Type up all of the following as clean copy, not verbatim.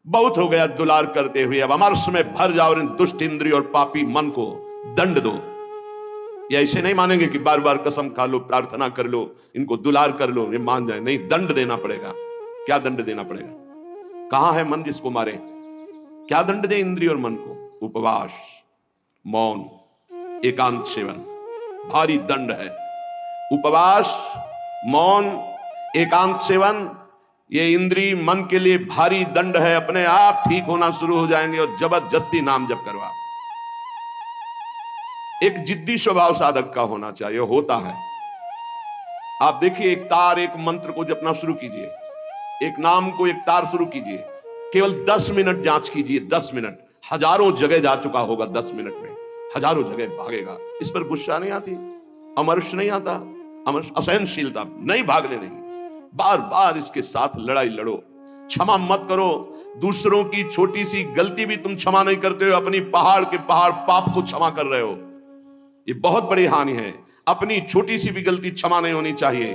बहुत हो गया दुलार करते हुए, अब अमरस में भर जाओ और इन दुष्ट इंद्रिय और पापी मन को दंड दो। ये ऐसे नहीं मानेंगे कि बार बार कसम खा लो, प्रार्थना कर लो, इनको दुलार कर लो, ये मान जाए। नहीं, दंड देना पड़ेगा। क्या दंड देना पड़ेगा? कहां है मन जिसको मारे? क्या दंड दे इंद्रिय और मन को? उपवास, मौन, एकांत सेवन, भारी दंड है। उपवास, मौन, एकांत सेवन, ये इंद्रिय मन के लिए भारी दंड है। अपने आप ठीक होना शुरू हो जाएंगे और जबरदस्ती नाम जप करवा। एक जिद्दी स्वभाव साधक का होना चाहिए, होता है। आप देखिए, एक तार, एक मंत्र को जपना शुरू कीजिए, एक नाम को, एक तार शुरू कीजिए, केवल 10 मिनट जांच कीजिए। 10 मिनट, हजारों जगह जा चुका होगा। 10 मिनट में हजारों जगह भागेगा। इस पर गुस्सा नहीं आती, अमर्ष नहीं आता, अमर्ष असहनशीलता नहीं, भागने देंगे। बार बार इसके साथ लड़ाई लड़ो। क्षमा मत करो। दूसरों की छोटी सी गलती भी तुम क्षमा नहीं करते हो, अपनी पहाड़ के पहाड़ पाप को क्षमा कर रहे हो। ये बहुत बड़ी हानि है। अपनी छोटी सी भी गलती क्षमा नहीं होनी चाहिए,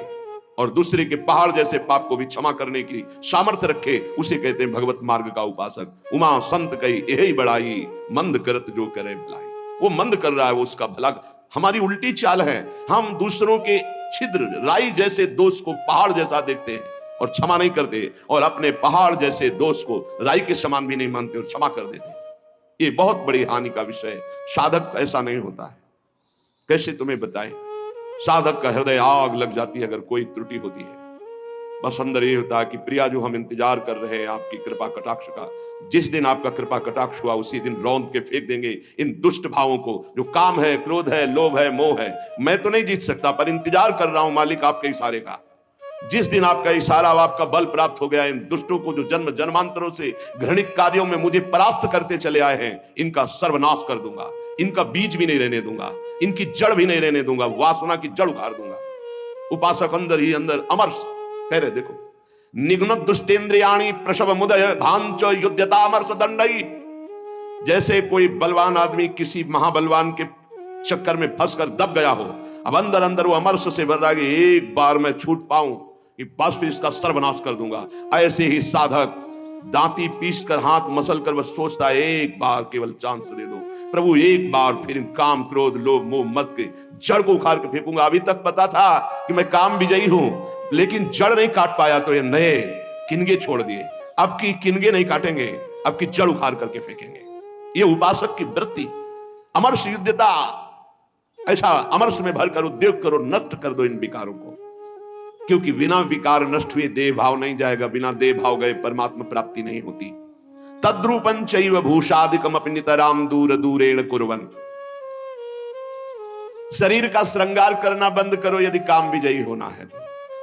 और दूसरे के पहाड़ जैसे पाप को भी क्षमा करने की सामर्थ्य रखे, उसे कहते हैं भगवत मार्ग का उपासक। उमा संत कही यही बड़ाई, मंद करत जो करे भलाई। वो मंद कर रहा है, वो उसका भला। हमारी उल्टी चाल है, हम दूसरों के छिद्र, राई जैसे दोष को पहाड़ जैसा देखते हैं और क्षमा नहीं करते, और अपने पहाड़ जैसे दोष को राई के समान भी नहीं मानते और क्षमा कर देते। ये बहुत बड़ी हानि का विषय है। साधक ऐसा नहीं होता है। कैसे तुम्हें बताएं? साधक का हृदय आग लग जाती है अगर कोई त्रुटि होती है। बस अंदर ये होता है कि प्रिया, जो हम इंतजार कर रहे हैं आपकी कृपा कटाक्ष का, जिस दिन आपका कृपा कटाक्ष हुआ उसी दिन रौंद के फेंक देंगे इन दुष्ट भावों को, जो काम है, क्रोध है, लोभ है, मोह है। मैं तो नहीं जीत सकता, पर इंतजार कर रहा हूं मालिक आपके इशारे का। जिस दिन आपका इशारा, आपका बल प्राप्त हो गया, इन दुष्टों को जो जन्म जन्मांतरों से घृणित कार्यों में मुझे परास्त करते चले आए हैं, इनका सर्वनाश कर दूंगा। इनका बीज भी नहीं रहने दूंगा, इनकी जड़ भी नहीं रहने दूंगा, वासना की जड़ उखाड़ दूंगा। उपासक अंदर ही अंदर अमर कह रहे, देखो, निघ्न दुष्टेंद्रियाणि प्रसव मुदय भांच युद्धतामर्ष दंडई। जैसे कोई बलवान आदमी किसी महाबलवान के चक्कर में फंसकर दब गया हो, अब अंदर अंदर वो अमर्ष से भर रहा है कि एक बार मैं छूट पाऊं कि बस फिर इसका सर्वनाश कर दूंगा। ऐसे ही साधक दांती पीस कर, हाथ मसल कर बस सोचता है, एक बार केवल चांस दे दो प्रभु, एक बार फिर इन काम, क्रोध, लोभ, मोह, मत के जड़ को उखाड़ के फेंकूंगा। अभी तक पता था कि मैं काम विजयी हूं, लेकिन जड़ नहीं काट पाया तो ये नए किनगे छोड़ दिए। अब की किनगे नहीं काटेंगे, अब की जड़ उखाड़ करके फेंकेंगे। ये उपासक की वृत्ति, अमर्ष युद्धता। ऐसा अमर्ष में भरकर उद्योग करो, नष्ट कर दो इन विकारों को, क्योंकि बिना विकार नष्ट हुए देह भाव नहीं जाएगा। बिना देह भाव गए परमात्मा प्राप्ति नहीं होती। तद्रूपं चैव भूषादिकम अपि नितराम दूर दूरेण कुर्वन्। शरीर का श्रृंगार करना बंद करो यदि काम विजयी होना है,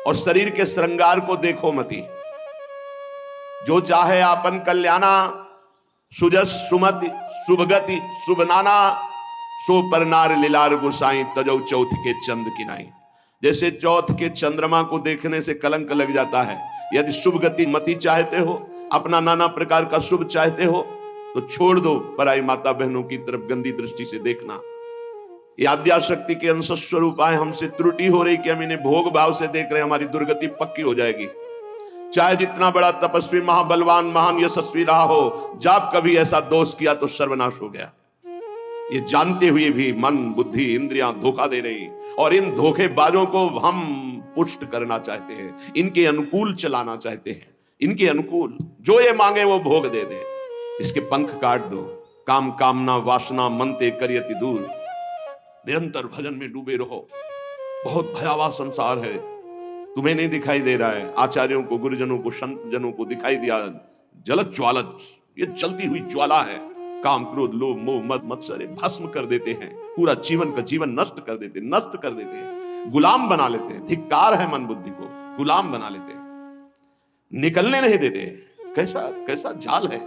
और शरीर के श्रृंगार को देखो मती। जो चाहे आपन कल्याणा, सुजस सुमति शुभगति शुभ नाना, सो पर नार लीलार गुसाई तजौ चौथ के चंद किनाई। जैसे चौथ के चंद्रमा को देखने से कलंक लग जाता है, यदि शुभ गति मति चाहते हो, अपना नाना प्रकार का शुभ चाहते हो, तो छोड़ दो पराई माता बहनों की तरफ गंदी दृष्टि से देखना। ये आद्याशक्ति के अंश स्वरूप आए, हमसे त्रुटि हो रही कि हम इन्हें भोग भाव से देख रहे हैं, हमारी दुर्गति पक्की हो जाएगी। चाहे जितना बड़ा तपस्वी, महाबलवान, महान यशस्वी रहा हो, जब कभी ऐसा दोष किया तो सर्वनाश हो गया। ये जानते हुए भी मन, बुद्धि, इंद्रियां धोखा दे रही, और इन धोखेबाजों को हम पुष्ट करना चाहते हैं, इनके अनुकूल चलाना चाहते हैं, इनके अनुकूल। जो ये मांगे वो भोग दे दे, इसके पंख काट दो। काम कामना वासना मनते करियति दूर। निरंतर भजन में डूबे रहो। बहुत भयावह संसार है, तुम्हें नहीं दिखाई दे रहा है। आचार्यों को, गुरुजनों को, संत जनों को दिखाई दिया जलत ज्वालत, ये जलती हुई ज्वाला है। काम, क्रोध, लोभ, मोह, मद मत्सर भस्म कर देते हैं, पूरा जीवन का जीवन नष्ट कर देते हैं, गुलाम बना लेते हैं। धिक्कार है मन बुद्धि को, गुलाम बना लेते हैं, निकलने नहीं देते। कैसा कैसा जाल है।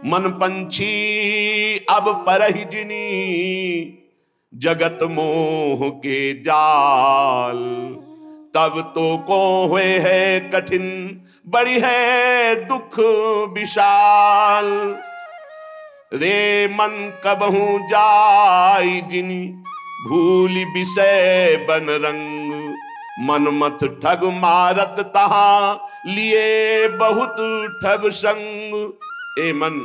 मन पंछी अब परहि जिनी, जगत मोह के जाल। तब तो को हुए है कठिन, बड़ी है दुख विशाल। रे मन कबहू जाई जिनी, भूल विषय बन रंग। मन मत ठग मारत तहां, लिए बहुत ठग संग। ए मन,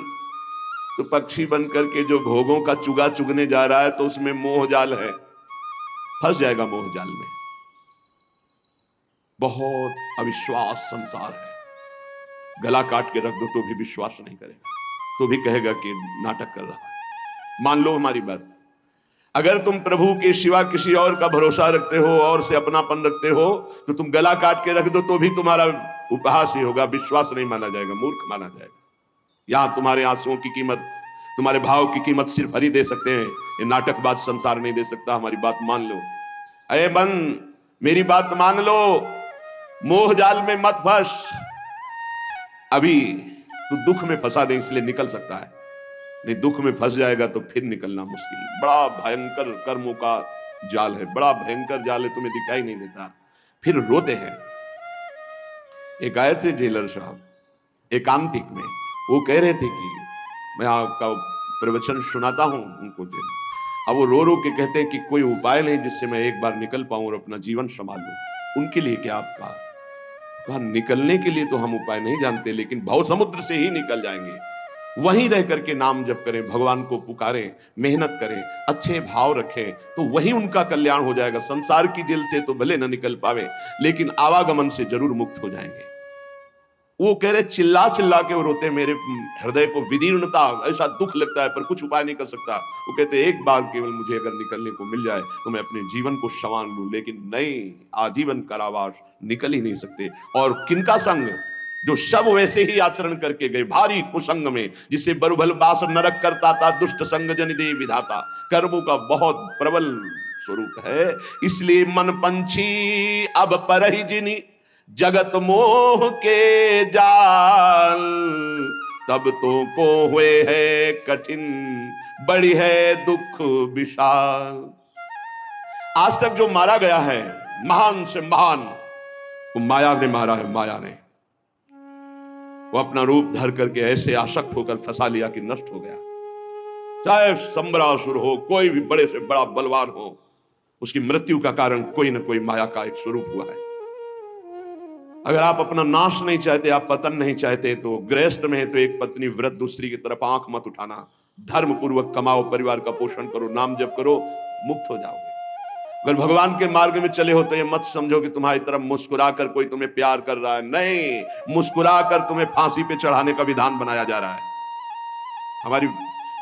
तो पक्षी बन करके जो भोगों का चुगा चुगने जा रहा है तो उसमें मोह जाल है, फंस जाएगा मोह जाल में। बहुत अविश्वास संसार है, गला काट के रख दो तो भी विश्वास नहीं करेगा, तो भी कहेगा कि नाटक कर रहा है। मान लो हमारी बात, अगर तुम प्रभु के सिवा किसी और का भरोसा रखते हो और से अपनापन रखते हो तो तुम गला काट के रख दो तो भी तुम्हारा उपहास ही होगा, विश्वास नहीं माना जाएगा, मूर्ख माना जाएगा। यहां तुम्हारे आंसुओं की कीमत, तुम्हारे भाव की कीमत सिर्फ हरि दे सकते हैं, ये नाटकबाज संसार नहीं दे सकता। हमारी बात मान लो। अरे बन, मेरी बात मान लो, मोह जाल में मत फंस। अभी तू दुख में फंसा नहीं इसलिए निकल सकता है, नहीं दुख में फंस जाएगा तो फिर निकलना मुश्किल। बड़ा भयंकर कर्मों का जाल है, बड़ा भयंकर जाल है, तुम्हें दिखाई नहीं देता, फिर रोते हैं। एक आए थे जेलर साहब एकांतिक में, वो कह रहे थे कि मैं आपका प्रवचन सुनाता हूं उनको जेल। अब वो रो रो के कहते हैं कि कोई उपाय नहीं जिससे मैं एक बार निकल पाऊं और अपना जीवन संभाल लूं। उनके लिए क्या आपका कहा, निकलने के लिए तो हम उपाय नहीं जानते, लेकिन भव समुद्र से ही निकल जाएंगे। वहीं रह करके नाम जप करें, भगवान को पुकारें, मेहनत करें, अच्छे भाव रखें, तो वही उनका कल्याण हो जाएगा। संसार की जेल से तो भले न निकल पावे, लेकिन आवागमन से जरूर मुक्त हो जाएंगे। वो कह रहे चिल्ला चिल्ला के वो रोते, मेरे हृदय को विदीर्णता, ऐसा दुख लगता है पर कुछ उपाय नहीं कर सकता। वो कहते एक बार केवल मुझे अगर निकलने को मिल जाए तो मैं अपने जीवन को संवार लूं, लेकिन नहीं, आजीवन कारावास, निकल ही नहीं सकते। और किनका संग, जो सब वैसे ही आचरण करके गए भारी कुसंग में, जिसे बरुभल बास नरक करता था, दुष्ट संग जन दे विधाता। कर्मों का बहुत प्रबल स्वरूप है, इसलिए मन पंछी अब परहि जिनि, जगत मोह के जाल। तब तो को हुए है कठिन, बड़ी है दुख विशाल। आज तक जो मारा गया है महान से महान, वो माया ने मारा है, माया ने। वो अपना रूप धर करके ऐसे आसक्त होकर फंसा लिया कि नष्ट हो गया। चाहे संबरासुर हो, कोई भी बड़े से बड़ा बलवान हो, उसकी मृत्यु का कारण कोई ना कोई माया का एक स्वरूप हुआ है। अगर आप अपना नाश नहीं चाहते, आप पतन नहीं चाहते, तो गृहस्थ में है तो एक पत्नी व्रत, दूसरी की तरफ आंख मत उठाना। धर्म पूर्वक कमाओ, परिवार का पोषण करो, नाम जप करो, मुक्त हो जाओगे। अगर भगवान के मार्ग में चले हो तो ये मत समझो कि तुम्हारी तरफ मुस्कुरा कर कोई तुम्हें प्यार कर रहा है। नहीं, मुस्कुरा कर तुम्हें फांसी पे चढ़ाने का विधान बनाया जा रहा है। हमारी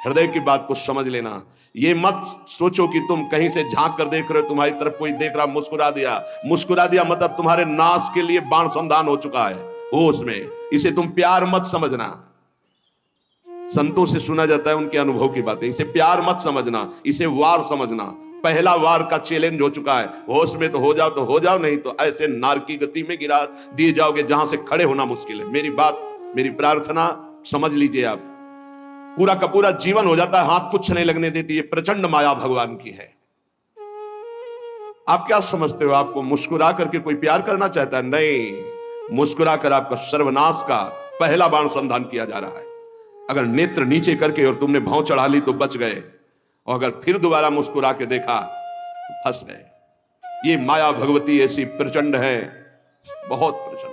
हृदय की बात को समझ लेना। ये मत सोचो कि तुम कहीं से झांक कर देख रहे हो, तुम्हारी तरफ कोई देख रहा, मुस्कुरा दिया। मुस्कुरा दिया मतलब तुम्हारे नाश के लिए बाण संधान हो चुका है होश में। इसे तुम प्यार मत समझना। संतों से सुना जाता है उनके अनुभव की बातें, इसे प्यार मत समझना, इसे वार समझना। पहला वार का चैलेंज हो चुका है। होश में तो हो जाओ, नहीं तो ऐसे नार की गति में गिरा दिए जाओगे जहां से खड़े होना मुश्किल है। मेरी बात, मेरी प्रार्थना समझ लीजिए। आप पूरा का पूरा जीवन हो जाता है, हाथ कुछ नहीं लगने देती। ये प्रचंड माया भगवान की है। आप क्या समझते हो, आपको मुस्कुरा करके कोई प्यार करना चाहता है? नहीं, मुस्कुरा कर आपका सर्वनाश का पहला बाण संधान किया जा रहा है। अगर नेत्र नीचे करके और तुमने भाव चढ़ा ली तो बच गए, और अगर फिर दोबारा मुस्कुरा के देखा तो फंस गए। ये माया भगवती ऐसी प्रचंड है, बहुत प्रचंड है।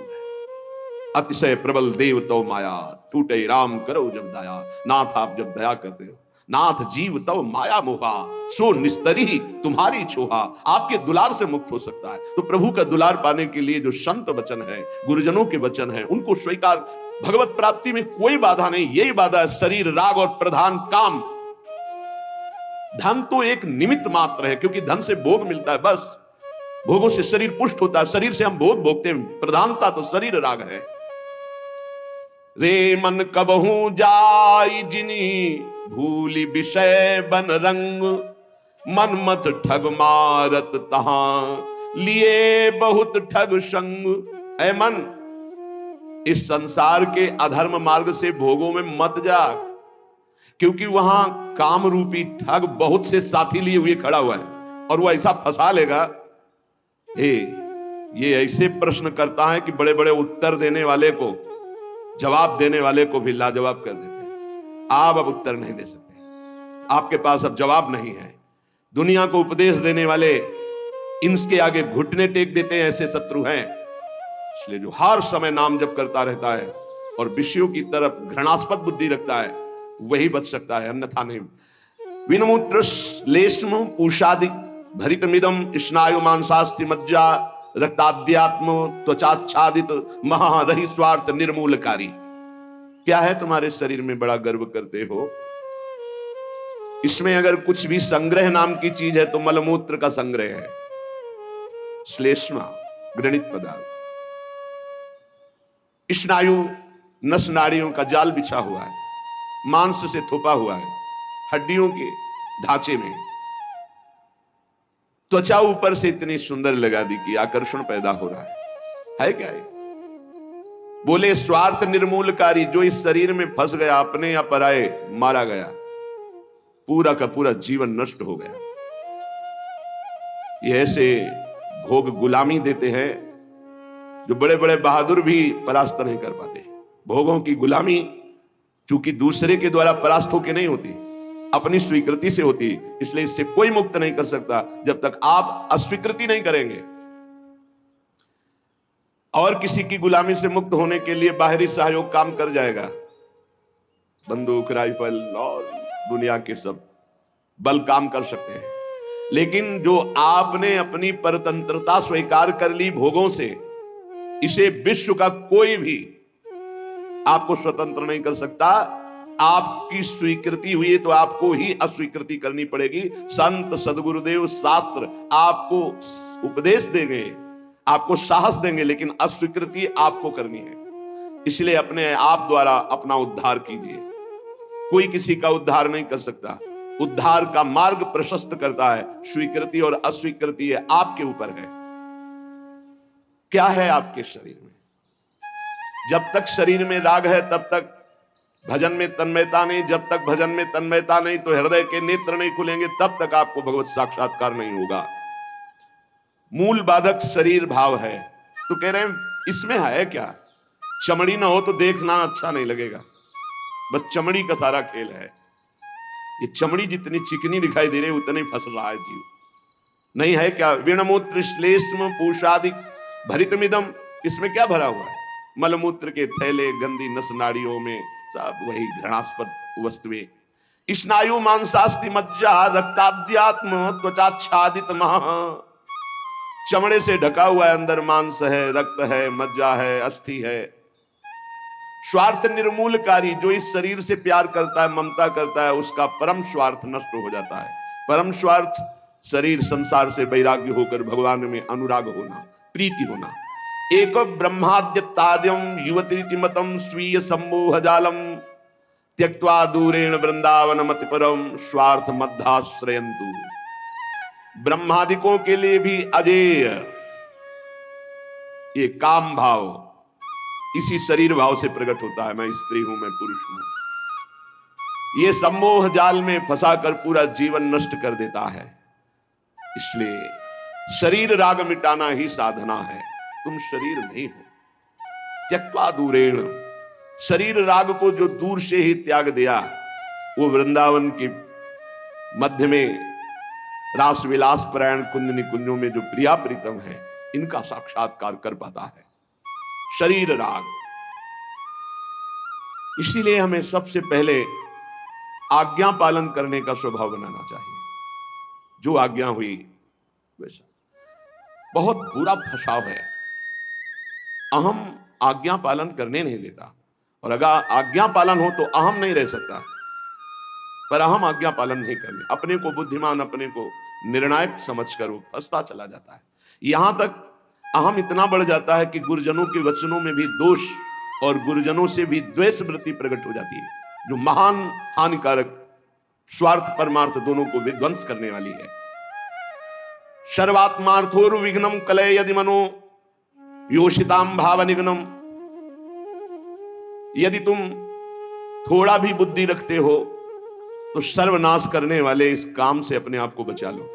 अतिशय प्रबल देव तो माया, टूटे राम करो जब दया। नाथ आप जब दया करते हो, नाथ जीव तव माया मोहा, सो निस्तरी तुम्हारी छोहा। आपके दुलार से मुक्त हो सकता है। तो प्रभु का दुलार पाने के लिए जो संत वचन है, गुरुजनों के वचन है, उनको स्वीकार। भगवत प्राप्ति में कोई बाधा नहीं, यही बाधा है शरीर, राग और प्रधान काम। धन तो एक निमित्त मात्र है, क्योंकि धन से भोग मिलता है, बस भोगों से शरीर पुष्ट होता है, शरीर से हम भोग भोगते हैं। प्रधानता तो शरीर राग है। रे मन कबहू जाई जिनी, भूली विषय बन रंग। मन मत ठग मारत तहां, लिए बहुत ठग संग। ऐ मन, इस संसार के अधर्म मार्ग से भोगों में मत जा, क्योंकि वहां काम रूपी ठग बहुत से साथी लिए हुए खड़ा हुआ है, और वो ऐसा फंसा लेगा। ये ऐसे प्रश्न करता है कि बड़े बड़े उत्तर देने वाले को, जवाब देने वाले को भी लाजवाब कर देते हैं। आप अब उत्तर नहीं दे सकते, आपके पास अब जवाब नहीं है। दुनिया को उपदेश देने वाले इनके आगे घुटने टेक देते हैं, ऐसे शत्रु हैं। इसलिए जो हर समय नाम जप करता रहता है, और विषयों की तरफ घृणास्पद बुद्धि रखता है वही बच सकता है, अन्यथा नहीं। विनमूत्र श्लेष्म पूषादि भरितमिदम स्नायु मांसास्ति मज्जा रक्ताद्यात्म त्वचाच्छादित महारहि स्वार्थ निर्मूलकारी। क्या है तुम्हारे शरीर में बड़ा गर्व करते हो? इसमें अगर कुछ भी संग्रह नाम की चीज है तो मलमूत्र का संग्रह है। श्लेष्मा घृणित पदार्थ, स्नायु नस नाड़ियों का जाल बिछा हुआ है, मांस से थोपा हुआ है, हड्डियों के ढांचे में। त्वचा ऊपर से इतनी सुंदर लगा दी कि आकर्षण पैदा हो रहा है क्या है? बोले स्वार्थ निर्मूलकारी, जो इस शरीर में फंस गया, अपने या पराए मारा गया, पूरा का पूरा जीवन नष्ट हो गया। ये ऐसे भोग गुलामी देते हैं जो बड़े बड़े बहादुर भी परास्त नहीं कर पाते। भोगों की गुलामी चूंकि दूसरे के द्वारा परास्त होकर नहीं होती, अपनी स्वीकृति से होती, इसलिए इससे कोई मुक्त नहीं कर सकता जब तक आप अस्वीकृति नहीं करेंगे। और किसी की गुलामी से मुक्त होने के लिए बाहरी सहयोग काम कर जाएगा, बंदूक राइफल और दुनिया के सब बल काम कर सकते हैं, लेकिन जो आपने अपनी परतंत्रता स्वीकार कर ली भोगों से, इसे विश्व का कोई भी आपको स्वतंत्र नहीं कर सकता। आपकी स्वीकृति हुई तो आपको ही अस्वीकृति करनी पड़ेगी। संत सदगुरुदेव शास्त्र आपको उपदेश देंगे, आपको साहस देंगे, लेकिन अस्वीकृति आपको करनी है। इसलिए अपने आप द्वारा अपना उद्धार कीजिए। कोई किसी का उद्धार नहीं कर सकता। उद्धार का मार्ग प्रशस्त करता है स्वीकृति और अस्वीकृति, है आपके ऊपर है। क्या है आपके शरीर में? जब तक शरीर में राग है तब तक भजन में तन्मयता नहीं, जब तक भजन में तन्मयता नहीं तो हृदय के नेत्र नहीं खुलेंगे, तब तक आपको भगवत साक्षात्कार नहीं होगा। मूल बाधक शरीर भाव है। तो कह रहे हैं इसमें है क्या? चमड़ी ना हो तो देखना अच्छा नहीं लगेगा, बस चमड़ी का सारा खेल है। ये चमड़ी जितनी चिकनी दिखाई दे रही है उतनी फंस रहा है जीव। नहीं है क्या? विणमूत्र श्लेष्म पूषादि भरितमिदम, इसमें क्या भरा हुआ है? मलमूत्र के थैले, गंदी नस नाड़ियों में सब वही घृणास्पद वस्तुएं। स्नायु मांसास्ति मज्जा रक्ताद्यात्म त्वचाच्छादित महा, चमड़े से ढका हुआ है, अंदर मांस है, रक्त है, मज्जा है, अस्थि है। स्वार्थ निर्मूलकारी, जो इस शरीर से प्यार करता है, ममता करता है, उसका परम स्वार्थ नष्ट हो जाता है। परम स्वार्थ शरीर संसार से वैराग्य होकर भगवान में अनुराग होना, प्रीति होना। एक ब्रह्माद्य तार्यम युवती मतम स्वीय सम्मोह जालम त्यक्त्वा दूरेण वृंदावन मति परम स्वार्थ मध्याश्रयन्तु। ब्रह्मादिकों के लिए भी अजेय ये काम भाव इसी शरीर भाव से प्रकट होता है। मैं स्त्री हूं, मैं पुरुष हूं। ये सम्मोह जाल में फंसाकर पूरा जीवन नष्ट कर देता है। इसलिए शरीर राग मिटाना ही साधना है। तुम शरीर नहीं हो। त्यक्त्वा दूरेण, शरीर राग को जो दूर से ही त्याग दिया, वो वृंदावन के मध्य में रास विलास परायण कुंज निकुंजों में जो प्रिया प्रीतम है, इनका साक्षात्कार कर पाता है। शरीर राग। इसीलिए हमें सबसे पहले आज्ञा पालन करने का स्वभाव बनाना चाहिए। जो आज्ञा हुई वैसा। बहुत बुरा फंसाव है, अहम आज्ञा पालन करने नहीं देता। और अगर आज्ञा पालन हो तो अहम नहीं रह सकता, पर अहम आज्ञा पालन नहीं करने, अपने को बुद्धिमान, अपने को निर्णायक समझकर वो फंसता चला जाता है। यहां तक अहम इतना बढ़ जाता है कि गुरुजनों के वचनों में भी दोष और गुरुजनों से भी द्वेष वृत्ति प्रकट हो जाती है, जो महान हानिकारक, स्वार्थ परमार्थ दोनों को विध्वंस करने वाली है। सर्वात्मार्थोरु विघ्नम कलय यदि मनो योषिताम भाव निघ्नम। यदि तुम थोड़ा भी बुद्धि रखते हो तो सर्वनाश करने वाले इस काम से अपने आप को बचा लो।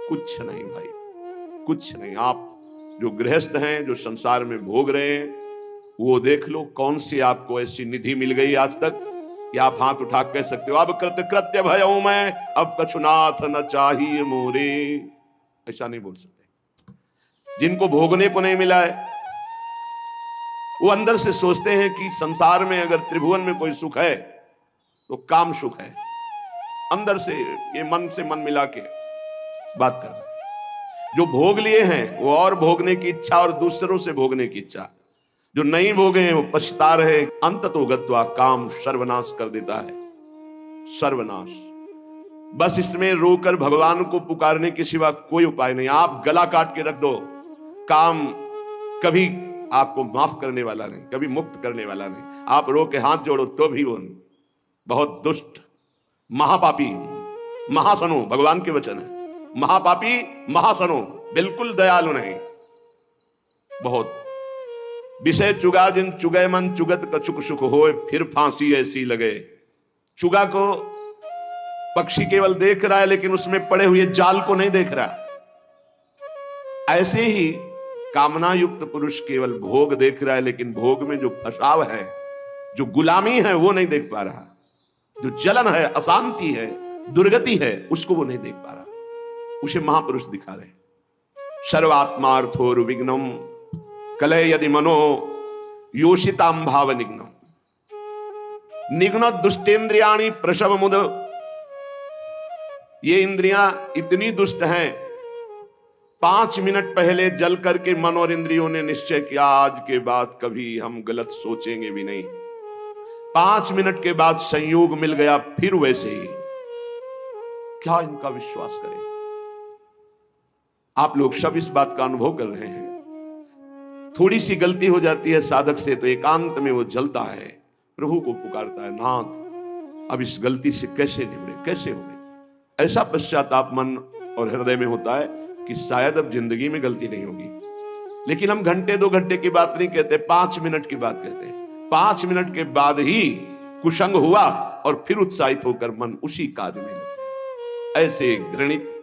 कुछ नहीं भाई, कुछ नहीं। आप जो गृहस्थ हैं, जो संसार में भोग रहे हैं, वो देख लो कौन सी आपको ऐसी निधि मिल गई आज तक कि आप हाथ उठा कह सकते हो अब कृत्य भयऊ मैं, अब कछुनाथ न चाहिए मोरे। ऐसा नहीं बोल सकते। जिनको भोगने को नहीं मिला है, वो अंदर से सोचते हैं कि संसार में अगर त्रिभुवन में कोई सुख है तो काम सुख है। अंदर से ये मन से मन मिला के बात कर रहे हैं। जो भोग लिए हैं वो और भोगने की इच्छा और दूसरों से भोगने की इच्छा, जो नहीं भोगे हैं वो पछता रहे। अंततो गत्वा काम सर्वनाश कर देता है, सर्वनाश। बस इसमें रोकर भगवान को पुकारने के सिवा कोई उपाय नहीं। आप गला काट के रख दो, काम कभी आपको माफ करने वाला नहीं, कभी मुक्त करने वाला नहीं। आप रो के हाथ जोड़ो तो भी वो नहीं। बहुत दुष्ट, महापापी, महासनो, भगवान के वचन है। महापापी, महासनो, बिल्कुल दयालु नहीं। बहुत विषय चुगा जिन चुगे मन चुगत कछुक सुख होए, फिर फांसी ऐसी लगे। चुगा को पक्षी केवल देख रहा है लेकिन उसमें पड़े हुए जाल को नहीं देख रहा। ऐसे ही कामना युक्त पुरुष केवल भोग देख रहा है लेकिन भोग में जो फसाव है, जो गुलामी है वो नहीं देख पा रहा। जो जलन है, अशांति है, दुर्गति है, उसको वो नहीं देख पा रहा। उसे महापुरुष दिखा रहे। सर्वात्मार्थोर विघ्नम कलय यदि मनो योषिताम भाव निघ्नम निघ्न दुष्टेन्द्रियाणि प्रसव मुद। ये इंद्रियां इतनी दुष्ट हैं, 5 मिनट पहले जल करके मन और इंद्रियों ने निश्चय किया आज के बाद कभी हम गलत सोचेंगे भी नहीं। 5 मिनट के बाद संयोग मिल गया, फिर वैसे ही। क्या इनका विश्वास करें? आप लोग सब इस बात का अनुभव कर रहे हैं। थोड़ी सी गलती हो जाती है साधक से तो एकांत में वो जलता है, प्रभु को पुकारता है, नाथ अब इस गलती से कैसे निपटे, कैसे हो गए। ऐसा पश्चाताप मन और हृदय में होता है कि शायद अब जिंदगी में गलती नहीं होगी। लेकिन हम घंटे 2 घंटे की बात नहीं कहते, 5 मिनट की बात कहते हैं। 5 मिनट के बाद ही कुसंग हुआ और फिर उत्साहित होकर मन उसी कार्य में लगे। ऐसे घृणित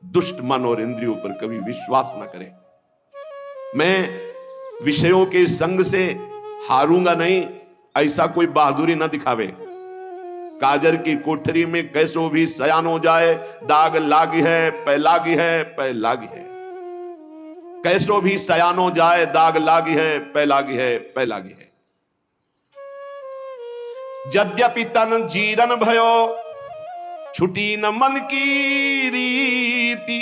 दुष्ट मन और इंद्रियों पर कभी विश्वास न करें। मैं विषयों के संग से हारूंगा नहीं, ऐसा कोई बहादुरी न दिखावे। काजर की कोठरी में कैसो भी सयान हो जाए, दाग लागी है पै लागी है पै लागी है। कैसो भी सयान हो जाए, दाग लागी है पै लागी है पै लागी है। यद्यपि तन जीरन भयो छुटी न मन की रीति,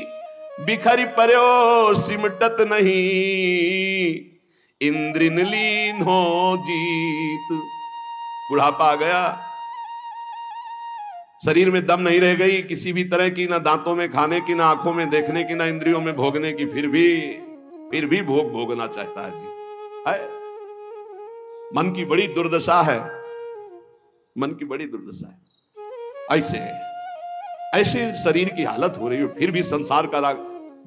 बिखरी पर्यो सिमटत नहीं, इंद्रिन लीन हो जीत। बुढ़ापा आ गया, शरीर में दम नहीं रह गई किसी भी तरह की, ना दांतों में खाने की, ना आंखों में देखने की, ना इंद्रियों में भोगने की, फिर भी भोग भोगना चाहता है जी। है मन की बड़ी दुर्दशा है, मन की बड़ी दुर्दशा है। ऐसे शरीर की हालत हो रही है, फिर भी संसार का राग।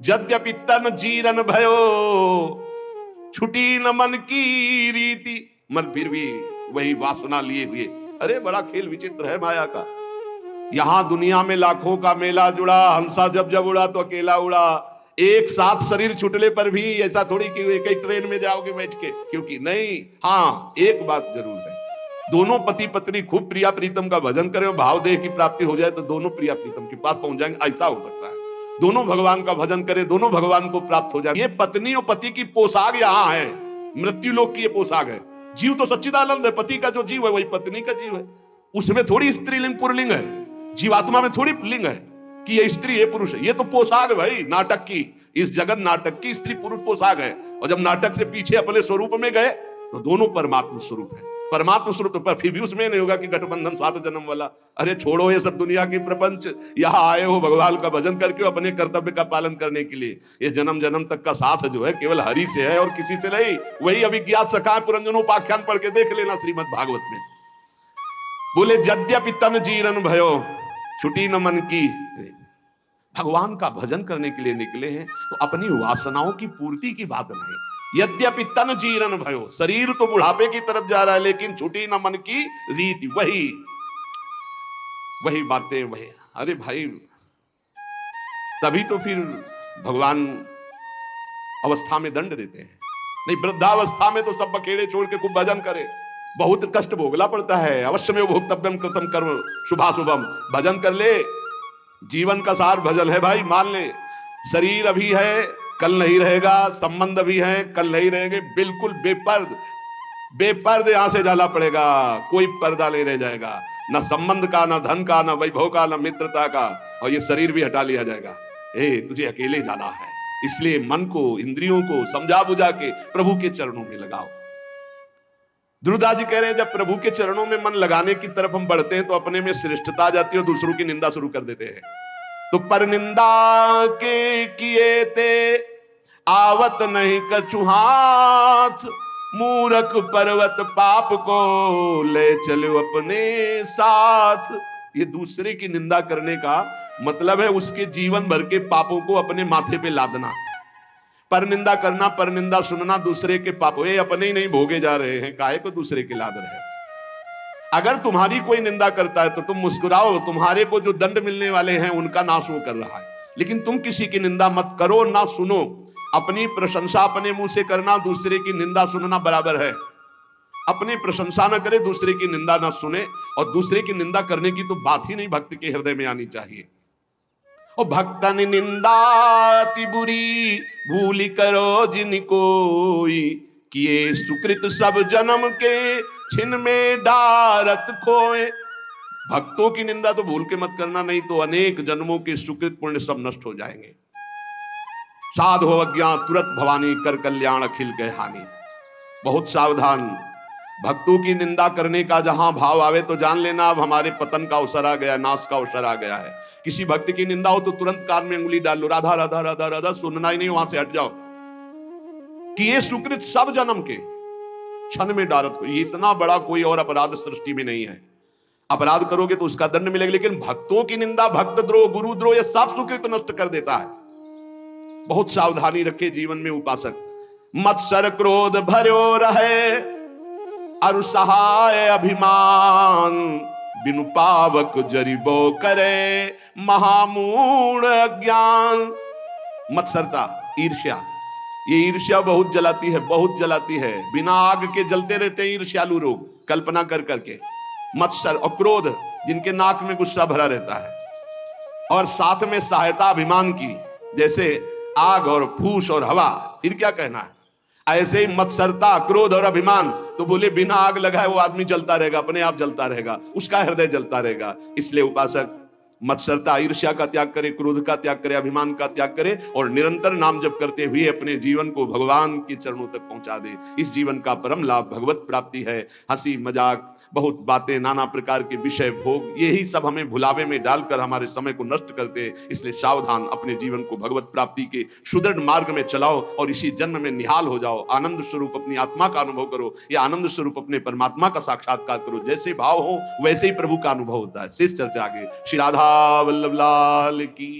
यद्यपि तन जीरन भयो छुटी न मन की रीति, मन फिर भी वही वासना लिए हुए। अरे बड़ा खेल विचित्र है माया का। यहां दुनिया में लाखों का मेला जुड़ा, हंसा जब जब उड़ा तो अकेला उड़ा। एक साथ शरीर छुटले पर भी ऐसा थोड़ी कि एक ही ट्रेन में जाओगे बैठ के, क्योंकि नहीं। हाँ, एक बात जरूर है, दोनों पति पत्नी खूब प्रिया प्रीतम का भजन करें और भाव देह की प्राप्ति हो जाए तो दोनों प्रिया प्रीतम के पास पहुंच जाएंगे, ऐसा हो सकता है। दोनों भगवान का भजन करें, दोनों भगवान को प्राप्त हो जाए। ये पत्नी और पति की पोशाक यहाँ है, मृत्यु लोक की ये पोशाक है। जीव तो सच्चिदानंद है, पति का जो जीव है वही पत्नी का जीव है। उसमें थोड़ी स्त्रीलिंग पुरलिंग है, जीवात्मा में थोड़ी लिंग है कि ये स्त्री ये पुरुष है। ये तो पोशाक है भाई, नाटक की, इस जगत नाटक की स्त्री पुरुष पोशाक है। और जब नाटक से पीछे अपने स्वरूप में गए तो दोनों परमात्मा स्वरूप है। परमात्मा स्वरूप पर फिर भी उसमें नहीं होगा कि गठबंधन 7 जन्म वाला। अरे छोड़ो ये सब दुनिया की प्रपंच, यहाँ आए हो भगवान का भजन करके अपने कर्तव्य का पालन करने के लिए। ये जन्म जन्म तक का साथ जो है केवल हरि से है और किसी से नहीं। वही अभिज्ञात सखा पुरंजनोपाख्यान पढ़ के देख लेना श्रीमद् भागवत में। बोले यद्यपि तन जीरन भयो छुटी न मन की। भगवान का भजन करने के लिए निकले हैं तो अपनी वासनाओं की पूर्ति की बात नहीं। यद्यपि तन जीरन भयो, शरीर तो बुढ़ापे की तरफ जा रहा है लेकिन छुटी न मन की रीति। वही बातें वही। अरे भाई, तभी तो फिर भगवान अवस्था में दंड देते हैं। नहीं, वृद्धावस्था में तो सब बखेड़े छोड़ के खूब भजन करे। बहुत कष्ट भोगना पड़ता है। अवश्य में भोक्तव्यम कृतम कर्म शुभाशुभम। भजन कर ले, जीवन का सार भजन है भाई। मान ले शरीर अभी है, कल नहीं रहेगा, संबंध भी है, कल नहीं रहेंगे, बिल्कुल बेपर्द। बेपर्दे यहां से जाला पड़ेगा, कोई पर्दा नहीं रह जाएगा, ना संबंध का, ना धन का, ना वैभव का, ना मित्रता का, और ये शरीर भी हटा लिया जाएगा। तुझे अकेले जाना है, इसलिए मन को, इंद्रियों को समझा बुझा के प्रभु के चरणों में लगाओ। ध्रुवदास जी कह रहे हैं जब प्रभु के चरणों में मन लगाने की तरफ हम बढ़ते हैं तो अपने में श्रेष्ठता आ जाती है और दूसरों की निंदा शुरू कर देते हैं। तो पर निंदा के किए ते आवत नहीं कछु हाथ, मूर्ख पर्वत पाप को ले चलो अपने साथ। ये दूसरे की निंदा करने का मतलब है उसके जीवन भर के पापों को अपने माथे पे लादना। पर निंदा करना, पर निंदा सुनना दूसरे के पापों, ये अपने ही नहीं भोगे जा रहे हैं, काहे को दूसरे के लाद रहे हैं। अगर तुम्हारी कोई निंदा करता है तो तुम मुस्कुराओ, तुम्हारे को जो दंड मिलने वाले हैं उनका नाश वो कर रहा है। लेकिन तुम किसी की निंदा मत करो, ना सुनो। अपनी प्रशंसा अपने मुंह से करना, दूसरे की निंदा सुनना बराबर है। अपनी प्रशंसा न करे, दूसरे की निंदा न सुने, और दूसरे की निंदा करने की तो बात ही नहीं भक्त के हृदय में आनी चाहिए। और भक्तन निंदा अति बुरी भूली करो जिन कोई, किए सुकृत सब जन्म के छिन में डारत खोए। भक्तों की निंदा तो भूल के मत करना, नहीं तो अनेक जन्मों के सुकृत पुण्य सब नष्ट हो जाएंगे। साध हो अज्ञान तुरंत भवानी, कर कल्याण अखिल के हानि। बहुत सावधान। भक्तों की निंदा करने का जहां भाव आवे तो जान लेना अब हमारे पतन का अवसर आ गया, नाश का अवसर आ गया है। किसी भक्त की निंदा हो तो तुरंत कान में उंगली डाल लो, राधा राधा राधा राधा, सुनना ही नहीं, वहां से हट जाओ। कि ये सुकृत सब जन्म के क्षण में डारत हो। ये इतना बड़ा कोई और अपराध सृष्टि में नहीं है। अपराध करोगे तो उसका दंड मिलेगा, लेकिन भक्तों की निंदा, भक्त द्रोह, गुरु द्रोह, ये सब सुकृत नष्ट कर देता है। बहुत सावधानी रखे जीवन में उपासक। मत्सर क्रोध भर्यो रहे अरु सहाय अभिमान, बिनु पावक जरिबो करे महामूढ़ अज्ञान। मत्सरता, ईर्ष्या, ये ईर्ष्या बहुत जलाती है, बहुत जलाती है। बिना आग के जलते रहते हैं ईर्ष्यालु लोग, कल्पना कर करके। मत्सर और क्रोध, जिनके नाक में गुस्सा भरा रहता है, और साथ में सहायता अभिमान की, जैसे आग और फूस और हवा, फिर क्या कहना है। ऐसे ही मत्सरता, क्रोध और अभिमान, तो बोले बिना आग लगाए वो आदमी जलता रहेगा, अपने आप जलता रहेगा, उसका हृदय जलता रहेगा। इसलिए उपासक मत्सरता, ईर्ष्या का त्याग करे, क्रोध का त्याग करे, अभिमान का त्याग करे, और निरंतर नाम जप करते हुए अपने जीवन को भगवान के चरणों तक पहुंचा दे। इस जीवन का परम लाभ भगवत प्राप्ति है। हंसी मजाक, बहुत बातें, नाना प्रकार के विषय, भोग, यही सब हमें भुलावे में डालकर हमारे समय को नष्ट करते हैं। इसलिए सावधान, अपने जीवन को भगवत प्राप्ति के सुदृढ़ मार्ग में चलाओ और इसी जन्म में निहाल हो जाओ। आनंद स्वरूप अपनी आत्मा का अनुभव करो, या आनंद स्वरूप अपने परमात्मा का साक्षात्कार करो। जैसे भाव हो वैसे ही प्रभु का अनुभव होता है। शेष चर्चा आगे। श्री राधा वल्लभ लाल की।